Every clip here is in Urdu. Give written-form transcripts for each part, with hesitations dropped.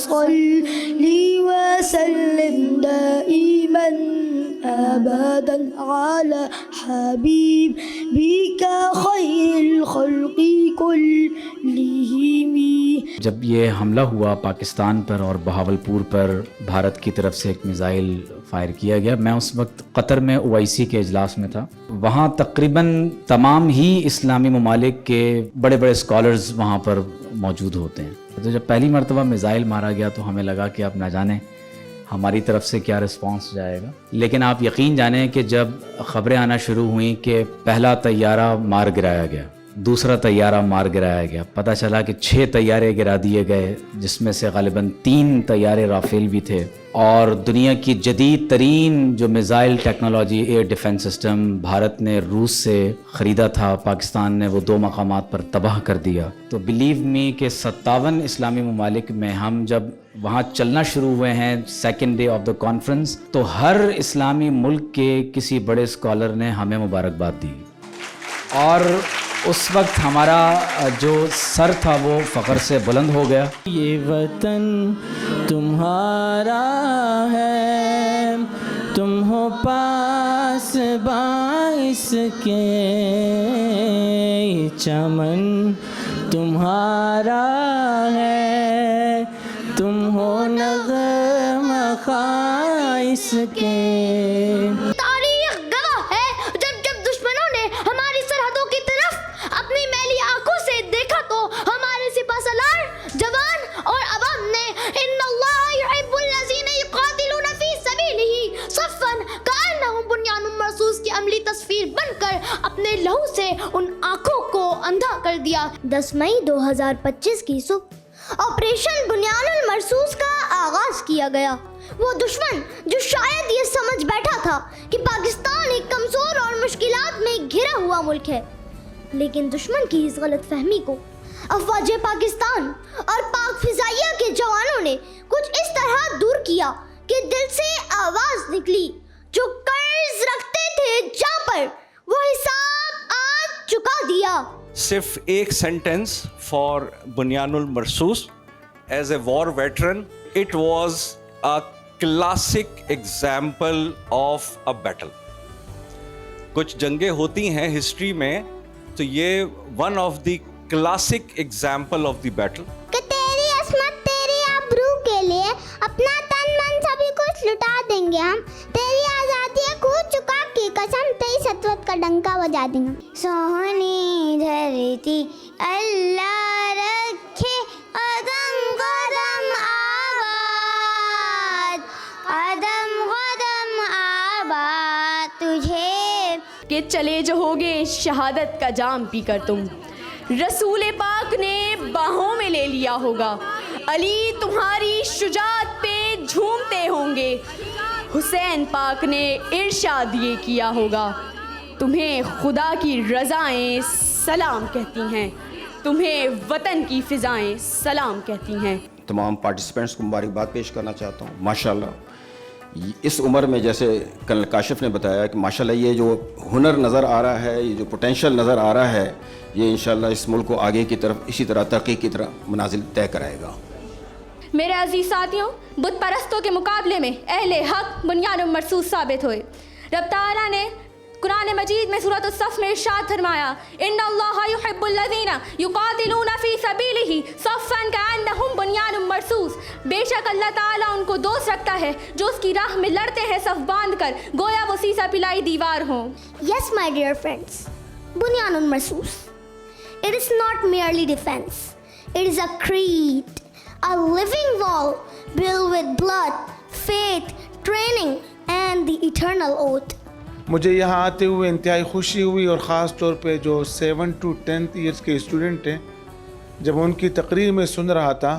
صلي وسلم دائما أبدا على حبيبك خير الخلق كلهم. جب یہ حملہ ہوا پاکستان پر اور بہاولپور پر بھارت کی طرف سے ایک میزائل فائر کیا گیا، میں اس وقت قطر میں OIC کے اجلاس میں تھا. وہاں تقریباً تمام ہی اسلامی ممالک کے بڑے بڑے اسکالرز وہاں پر موجود ہوتے ہیں. تو جب پہلی مرتبہ میزائل مارا گیا تو ہمیں لگا کہ اب نہ جانے ہماری طرف سے کیا رسپانس جائے گا. لیکن آپ یقین جانیں کہ جب خبریں آنا شروع ہوئیں کہ پہلا طیارہ مار گرایا گیا، دوسرا طیارہ مار گرایا گیا، پتہ چلا کہ 6 طیارے گرا دیے گئے، جس میں سے غالباً 3 طیارے رافیل بھی تھے، اور دنیا کی جدید ترین جو missile technology air defence system Bharat نے روس سے خریدا تھا، پاکستان نے وہ 2 مقامات پر تباہ کر دیا. تو بلیو می کہ 57 اسلامی ممالک میں ہم جب وہاں چلنا شروع ہوئے ہیں second day of the conference, تو ہر اسلامی ملک کے کسی بڑے اسکالر نے ہمیں مبارکباد دی، اور اس وقت ہمارا جو سر تھا وہ فخر سے بلند ہو گیا. یہ وطن تمہارا ہے، تم ہو پاس باعث کے، یہ چمن تمہارا ہے، تم ہو نغمہ خائس کے. تصویر بن کر اپنے لہو سے ان آنکھوں کو اندھا کر دیا. 10 مئی 2025 کی صبح آپریشن بنیان المرصوص کا آغاز کیا گیا. وہ دشمن جو شاید یہ سمجھ بیٹھا تھا کہ پاکستان ایک کمزور اور مشکلات میں گھرا ہوا ملک ہے، لیکن دشمن کی اس غلط فہمی کو افواج پاکستان اور پاک فضائیہ کے جوانوں نے کچھ اس طرح دور کیا کہ دل سے آواز نکلی. جو قرض رکھتے تھے جا پر وہ حساب آج چکا دیا. صرف ایک سینٹینس فار بنیان المرصوص. As a war veteran it was a classic example of a battle. کچھ جنگیں ہوتی ہیں ہسٹری میں، تو یہ one of the classic example of the battle. کہ تیری عصمت تیری آبرو کے لیے اپنا تن من سبھی کچھ لٹا دیں گے ہم، تیری آزادی خود چکا کی قسم تیری سطوت کا ڈنکا بجا دیں گے. سونی دھرتی اللہ رکھے قدم قدم آباد، قدم قدم آباد تجھے. کہ چلے جو ہوگے شہادت کا جام پی کر تم، رسول پاک نے باہوں میں لے لیا ہوگا، علی تمہاری شجاعت پہ جھومتے ہوں گے، حسین پاک نے ارشاد یہ کیا ہوگا، تمہیں خدا کی رضائیں سلام کہتی ہیں، تمہیں وطن کی فضائیں سلام کہتی ہیں. تمام پارٹیسپینٹس کو مبارکباد پیش کرنا چاہتا ہوں. ماشاءاللہ اس عمر میں جیسے کرنل کاشف نے بتایا کہ ماشاءاللہ یہ جو ہنر نظر آ رہا ہے، یہ جو پوٹینشیل نظر آ رہا ہے، یہ انشاءاللہ اس ملک کو آگے کی طرف اسی طرح ترقی کی طرف منازل طے کرائے گا. میرے عزیز ساتھیوں، بت پرستوں کے مقابلے میں اہل حق بنیان المرصوص ثابت ہوئے. رب تعالیٰ نے قرآن مجید میں سورۃ الصف میں ارشاد فرمایا، ان اللہ یحب الذین یقاتلون فی سبیلہ صفا کأنہم بنیان مرصوص. بے شک اللہ تعالیٰ ان کو دوست رکھتا ہے جو اس کی راہ میں لڑتے ہیں صف باندھ کر، گویا وہ سیسا پلائی دیوار ہوں. Yes, my dear friends, بنیان المرصوص. It is not merely defense. It is a creed, a living wall built with blood, faith, training, and the eternal oath. مجھے یہاں آتے ہوئے انتہائی خوشی ہوئی، اور خاص طور پہ جو 7 to 10 ایئرس کے اسٹوڈنٹ ہیں، جب ان کی تقریر میں سن رہا تھا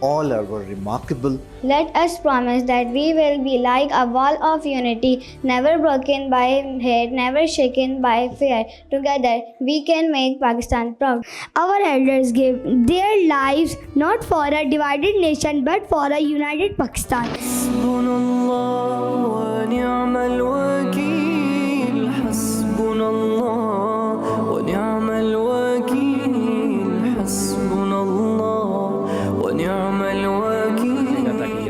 all were remarkable. Let us promise that we will be like a wall of unity, never broken by hate, never shaken by fear. Together we can make Pakistan proud. Our elders gave their lives not for a divided nation but for a united Pakistan.